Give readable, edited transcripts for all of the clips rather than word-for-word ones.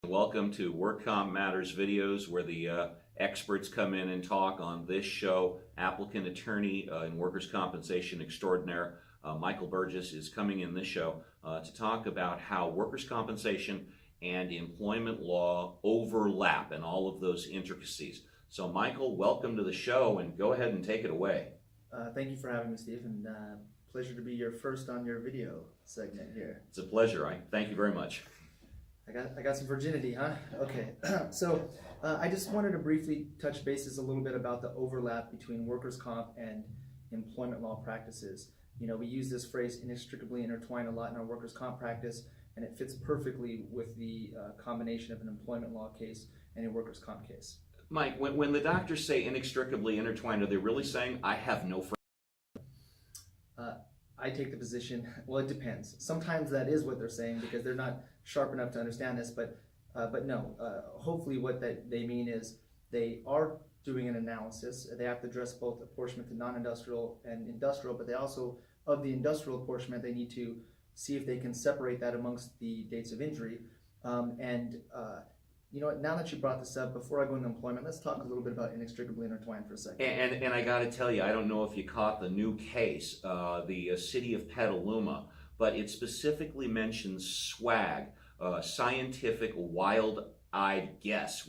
Welcome to Work Comp Matters videos, where the experts come in and talk. On this show, applicant attorney in workers' compensation extraordinaire Michael Burgis is coming in this show to talk about how workers' compensation and employment law overlap and all of those intricacies. So Michael, welcome to the show, and go ahead and take it away. Thank you for having me, Steve, and pleasure to be your first on your video segment here. It's a pleasure. I thank you very much. I got some virginity, huh? Okay, so I just wanted to briefly touch bases a little bit about the overlap between workers' comp and employment law practices. You know, we use this phrase inextricably intertwined a lot in our workers' comp practice, and it fits perfectly with the combination of an employment law case and a workers' comp case. Mike, when the doctors say inextricably intertwined, are they really saying I have no friends? I take the position, well, it depends. Sometimes that is what they're saying because they're not sharp enough to understand this, but no. Hopefully what they mean is they are doing an analysis. They have to address both apportionment to non-industrial and industrial, but they also, of the industrial apportionment, they need to see if they can separate that amongst the dates of injury. You know what, now that you brought this up, before I go into employment, let's talk a little bit about inextricably intertwined for a second. And I got to tell you, I don't know if you caught the new case, the city of Petaluma, but it specifically mentions swag, scientific wild-eyed guess,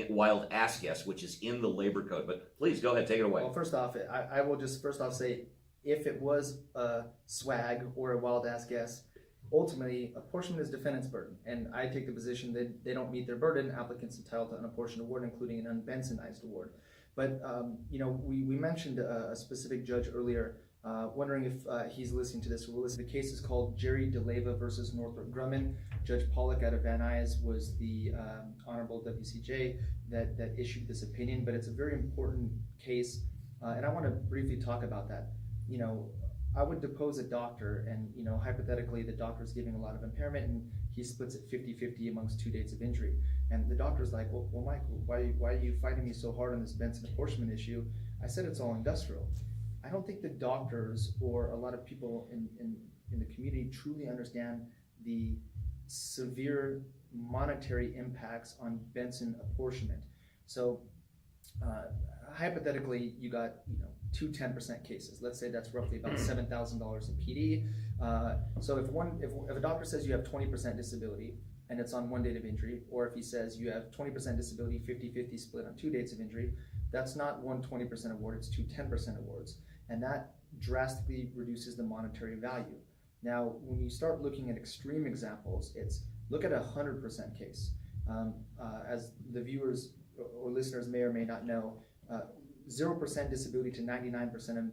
wild ass guess, which is in the labor code. But please go ahead, take it away. Well, first off, I will just say, if it was a swag or a wild ass guess, ultimately, apportionment is defendant's burden, and I take the position that they don't meet their burden. Applicants entitled to an apportioned award, including an unbensonized award. But you know, we mentioned a specific judge earlier, wondering if he's listening to this. We'll listen. The case is called Jerry DeLeva versus Northrop Grumman. Judge Pollack out of Van Nuys was the Honorable WCJ that issued this opinion. But it's a very important case, and I want to briefly talk about that. You know, I would depose a doctor, and you know, hypothetically the doctor is giving a lot of impairment and he splits it 50-50 amongst two dates of injury. And the doctor's like, well Michael, why are you fighting me so hard on this Benson apportionment issue? I said it's all industrial. I don't think the doctors or a lot of people in the community truly understand the severe monetary impacts on Benson apportionment. So hypothetically, you got, you know, two 10% cases. Let's say that's roughly about $7,000 in PD. So if a doctor says you have 20% disability and it's on one date of injury, or if he says you have 20% disability, 50-50 split on two dates of injury, that's not one 20% award, it's two 10% awards. And that drastically reduces the monetary value. Now, when you start looking at extreme examples, look at a 100% case. As the viewers or listeners may or may not know, 0% disability to 99%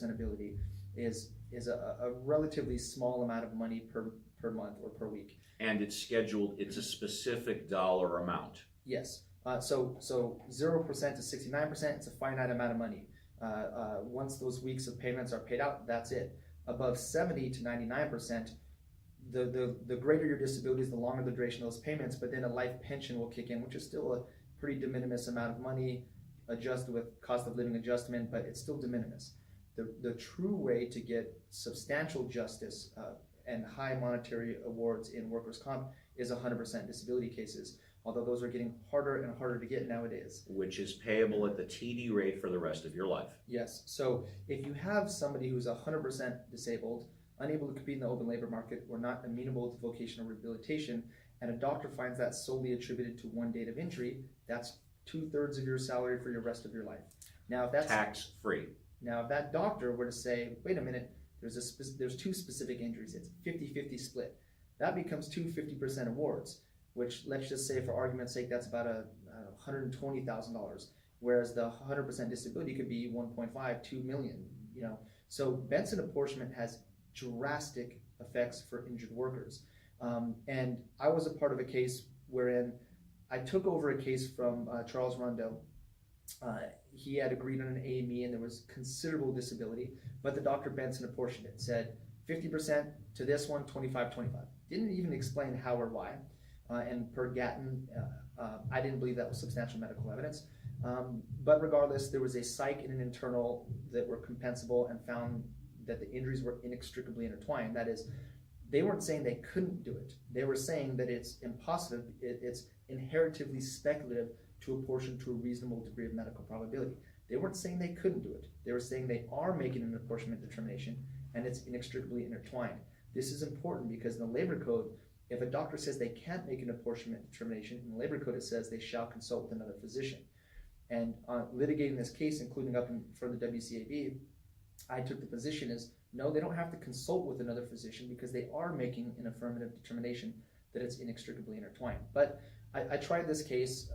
ability is a relatively small amount of money per month or per week. And it's scheduled, it's a specific dollar amount. Yes. So 0% to 69%, it's a finite amount of money. Once those weeks of payments are paid out, that's it. Above 70 to 99%, the greater your disability is, the longer the duration of those payments, but then a life pension will kick in, which is still a pretty de minimis amount of money, adjusted with cost of living adjustment, but it's still de minimis. The true way to get substantial justice and high monetary awards in workers' comp is 100% disability cases, although those are getting harder and harder to get nowadays. Which is payable at the TD rate for the rest of your life. Yes, so if you have somebody who's 100% disabled, unable to compete in the open labor market, or not amenable to vocational rehabilitation, and a doctor finds that solely attributed to one date of injury, that's 2/3 of your salary for the rest of your life. Now, if that's tax-free. Now, if that doctor were to say, wait a minute, there's two specific injuries, it's 50-50 split, that becomes two 50% awards, which, let's just say for argument's sake, that's about $120,000, whereas the 100% disability could be 1.5, 2 million. You know, so Benson apportionment has drastic effects for injured workers. And I was a part of a case wherein I took over a case from Charles Rondeau. He had agreed on an AME and there was considerable disability, but the Dr. Benson apportioned it, said 50% to this one, 25-25. Didn't even explain how or why. And per Gatton, I didn't believe that was substantial medical evidence. But regardless, there was a psych and an internal that were compensable and found that the injuries were inextricably intertwined. That is, they weren't saying they couldn't do it. They were saying that it's impossible, it's inheritively speculative to apportion to a reasonable degree of medical probability. They weren't saying they couldn't do it. They were saying they are making an apportionment determination, and it's inextricably intertwined. This is important because in the labor code, if a doctor says they can't make an apportionment determination, in the labor code it says they shall consult with another physician. And litigating this case, including up in front of the WCAB, I took the position as, no, they don't have to consult with another physician because they are making an affirmative determination that it's inextricably intertwined. But I tried this case,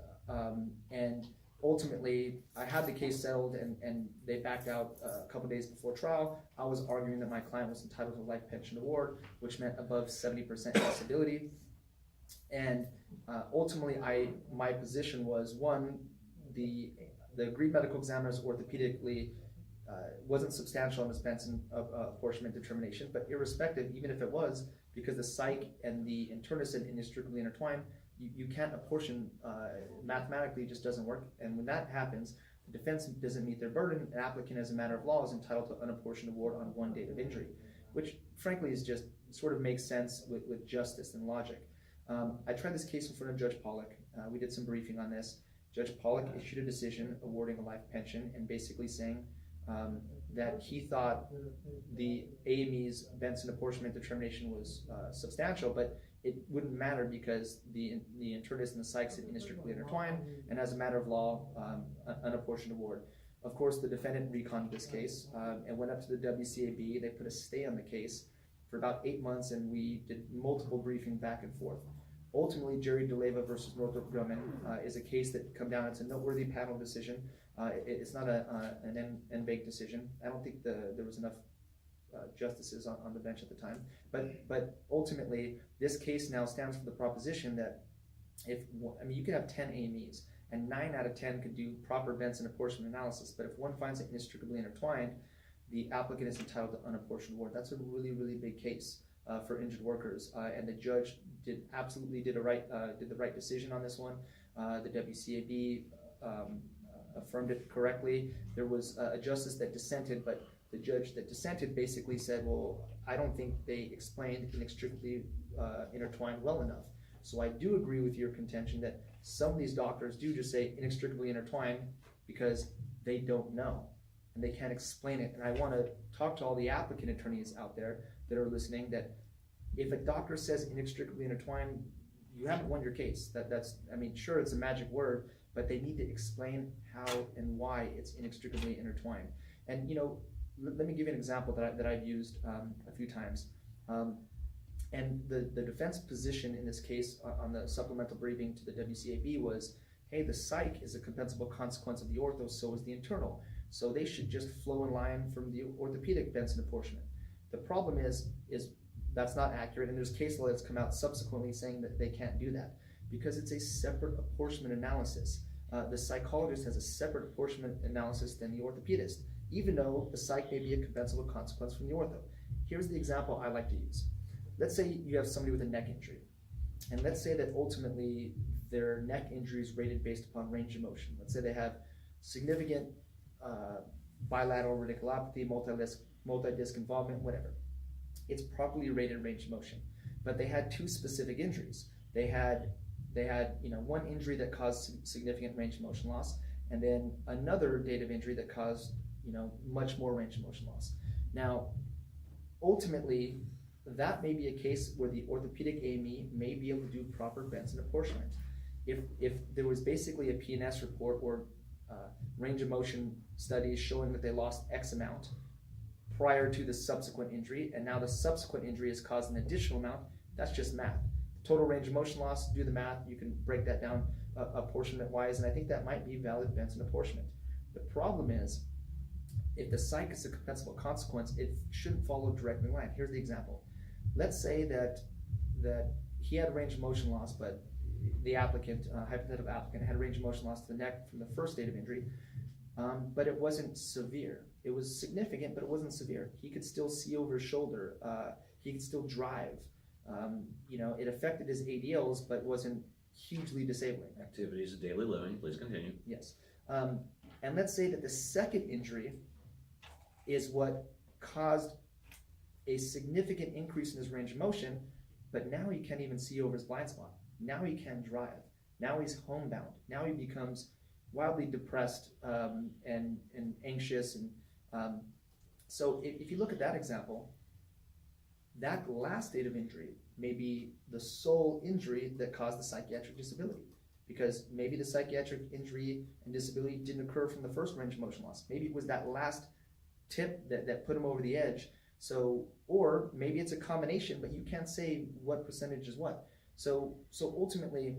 and ultimately I had the case settled, and they backed out a couple days before trial. I was arguing that my client was entitled to a life pension award, which meant above 70% disability. And ultimately, my position was, one, the agreed medical examiner's orthopedically wasn't substantial in this Benson apportionment determination, but irrespective, even if it was, because the psych and the internist are inextricably intertwined, you can't apportion, mathematically it just doesn't work. And when that happens, the defense doesn't meet their burden. An applicant, as a matter of law, is entitled to an unapportioned award on one date of injury, which frankly is just sort of makes sense with justice and logic. I tried this case in front of Judge Pollack. We did some briefing on this. Judge Pollack issued a decision awarding a life pension and basically saying that he thought the AME's Benson apportionment determination was substantial, but it wouldn't matter because the internist and the psychs are inextricably intertwined, and as a matter of law, an apportioned award. Of course, the defendant reconned this case and went up to the WCAB. They put a stay on the case for about 8 months, and we did multiple briefing back and forth. Ultimately, Jerry DeLeva versus Northrop Grumman is a case that come down. It's a noteworthy panel decision. It's not an en banc decision. I don't think there was enough justices on the bench at the time. But ultimately, this case now stands for the proposition that you could have 10 AMEs, and 9 out of 10 could do proper Benson apportionment analysis. But if one finds it inextricably intertwined, the applicant is entitled to unapportioned award. That's a really, really big case for injured workers, and the judge did the right decision on this one. The WCAB affirmed it correctly. There was a justice that dissented, but the judge that dissented basically said, well, I don't think they explained inextricably intertwined well enough. So I do agree with your contention that some of these doctors do just say inextricably intertwined because they don't know and they can't explain it. And I want to talk to all the applicant attorneys out there that are listening that if a doctor says inextricably intertwined, you haven't won your case. Sure, it's a magic word, but they need to explain how and why it's inextricably intertwined. And let me give you an example that I've used a few times. And the defense position in this case on the supplemental briefing to the WCAB was, hey, the psych is a compensable consequence of the ortho, so is the internal. So they should just flow in line from the orthopedic Benson apportionment. The problem is that's not accurate, and there's case law that's come out subsequently saying that they can't do that because it's a separate apportionment analysis. The psychologist has a separate apportionment analysis than the orthopedist, even though the psych may be a compensable consequence from the ortho. Here's the example I like to use. Let's say you have somebody with a neck injury, and let's say that ultimately their neck injury is rated based upon range of motion. Let's say they have significant bilateral radiculopathy, multi-disc involvement, whatever. It's properly rated range of motion, but they had 2 specific injuries. They had one injury that caused significant range of motion loss, and then another date of injury that caused much more range of motion loss. Now, ultimately, that may be a case where the orthopedic AME may be able to do proper Benson apportionment. If there was basically a PNS report or range of motion studies showing that they lost X amount prior to the subsequent injury, and now the subsequent injury has caused an additional amount, that's just math. Total range of motion loss, do the math, you can break that down apportionment-wise, and I think that might be valid Benson apportionment. The problem is, if the psych is a compensable consequence, it shouldn't follow directly in line. Here's the example. Let's say that he had range of motion loss, but the applicant, hypothetical applicant, had range of motion loss to the neck from the first date of injury, but it wasn't severe. It was significant, but it wasn't severe. He could still see over his shoulder. He could still drive. It affected his ADLs, but wasn't hugely disabling. Activities of daily living, please continue. Yes. And let's say that the second injury is what caused a significant increase in his range of motion, but now he can't even see over his blind spot. Now he can't drive. Now he's homebound. Now he becomes wildly depressed and anxious. And so if you look at that example, that last state of injury may be the sole injury that caused the psychiatric disability. Because maybe the psychiatric injury and disability didn't occur from the first range of motion loss. Maybe it was that last tip that put him over the edge. So, or maybe it's a combination, but you can't say what percentage is what. So ultimately,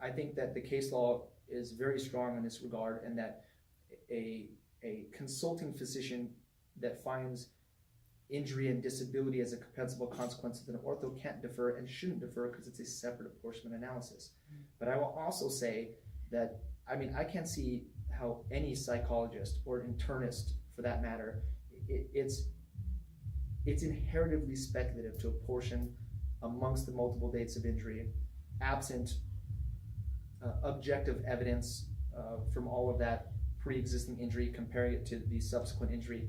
I think that the case law is very strong in this regard, and that a consulting physician that finds injury and disability as a compensable consequence of an ortho can't defer and shouldn't defer because it's a separate apportionment analysis. But I will also say that, I can't see how any psychologist or internist, for that matter, it's inheritively speculative to apportion amongst the multiple dates of injury, absent objective evidence from all of that pre-existing injury, comparing it to the subsequent injury.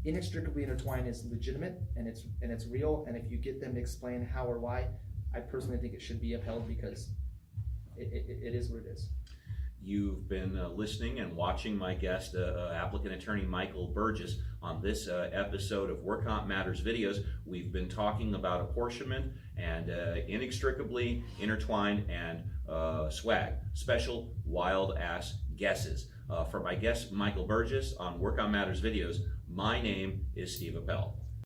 Inextricably Intertwined is legitimate and it's real, and if you get them to explain how or why, I personally think it should be upheld because it is what it is. You've been listening and watching my guest, applicant attorney Michael Burgis, on this episode of Work Comp Matters Videos. We've been talking about apportionment and inextricably intertwined and swag, special wild ass guesses. For my guest Michael Burgis on Work on Matters Videos, my name is Steve Appel.